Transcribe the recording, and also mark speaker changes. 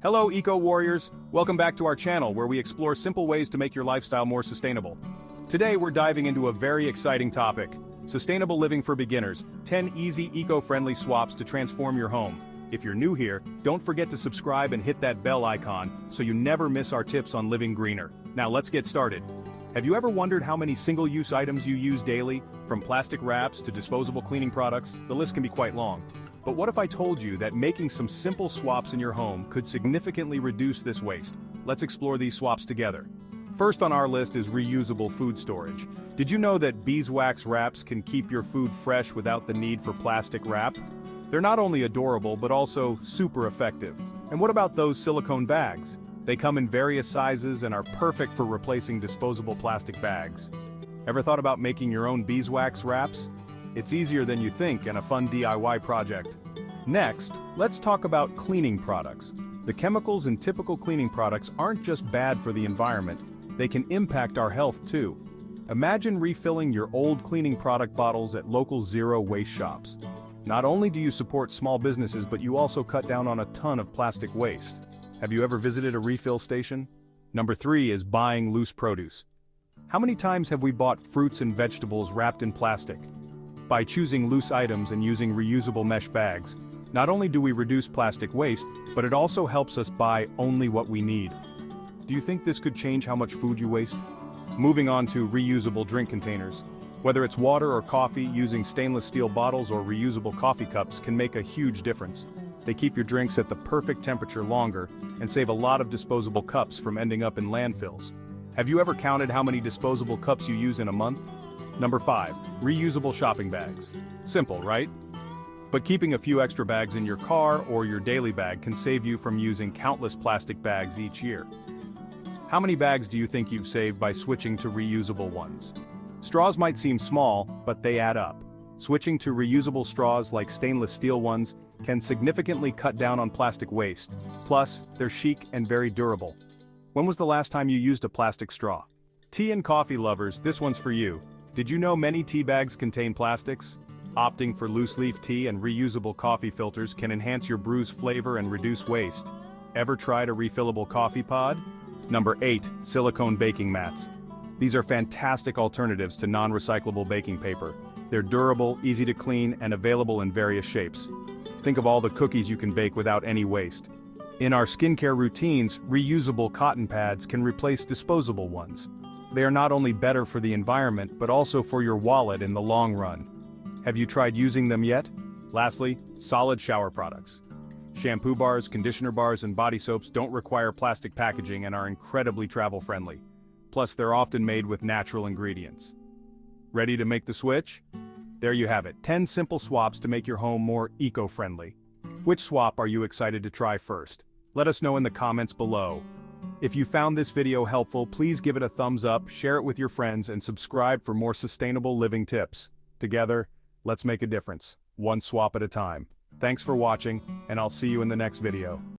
Speaker 1: Hello, eco-warriors! Welcome back to our channel where we explore simple ways to make your lifestyle more sustainable. Today we're diving into a very exciting topic: sustainable living for beginners, 10 easy eco-friendly swaps to transform your home. If you're new here, don't forget to subscribe and hit that bell icon so you never miss our tips on living greener. Now let's get started. Have you ever wondered how many single-use items you use daily? From plastic wraps to disposable cleaning products, the list can be quite long. But what if I told you that making some simple swaps in your home could significantly reduce this waste? Let's explore these swaps together. First on our list is reusable food storage. Did you know that beeswax wraps can keep your food fresh without the need for plastic wrap? They're not only adorable but also super effective. And what about those silicone bags? They come in various sizes and are perfect for replacing disposable plastic bags. Ever thought about making your own beeswax wraps? It's easier than you think and a fun DIY project. Next, let's talk about cleaning products. The chemicals in typical cleaning products aren't just bad for the environment, they can impact our health too. Imagine refilling your old cleaning product bottles at local zero-waste shops. Not only do you support small businesses, but you also cut down on a ton of plastic waste. Have you ever visited a refill station? Number 3 is buying loose produce. How many times have we bought fruits and vegetables wrapped in plastic? By choosing loose items and using reusable mesh bags, not only do we reduce plastic waste, but it also helps us buy only what we need. Do you think this could change how much food you waste? Moving on to reusable drink containers. Whether it's water or coffee, using stainless steel bottles or reusable coffee cups can make a huge difference. They keep your drinks at the perfect temperature longer and save a lot of disposable cups from ending up in landfills. Have you ever counted how many disposable cups you use in a month? Number 5, reusable shopping bags. Simple, right? But keeping a few extra bags in your car or your daily bag can save you from using countless plastic bags each year. How many bags do you think you've saved by switching to reusable ones? Straws might seem small, but they add up. Switching to reusable straws like stainless steel ones can significantly cut down on plastic waste. Plus, they're chic and very durable. When was the last time you used a plastic straw? Tea and coffee lovers, this one's for you. Did you know many tea bags contain plastics? Opting for loose-leaf tea and reusable coffee filters can enhance your brew's flavor and reduce waste. Ever tried a refillable coffee pod? Number 8, silicone baking mats. These are fantastic alternatives to non-recyclable baking paper. They're durable, easy to clean, and available in various shapes. Think of all the cookies you can bake without any waste. In our skincare routines, reusable cotton pads can replace disposable ones. They are not only better for the environment, but also for your wallet in the long run. Have you tried using them yet? Lastly, solid shower products. Shampoo bars, conditioner bars, and body soaps don't require plastic packaging and are incredibly travel-friendly. Plus, they're often made with natural ingredients. Ready to make the switch? There you have it, 10 simple swaps to make your home more eco-friendly. Which swap are you excited to try first? Let us know in the comments below. If you found this video helpful, please give it a thumbs up, share it with your friends, and subscribe for more sustainable living tips. Together, let's make a difference, one swap at a time. Thanks for watching, and I'll see you in the next video.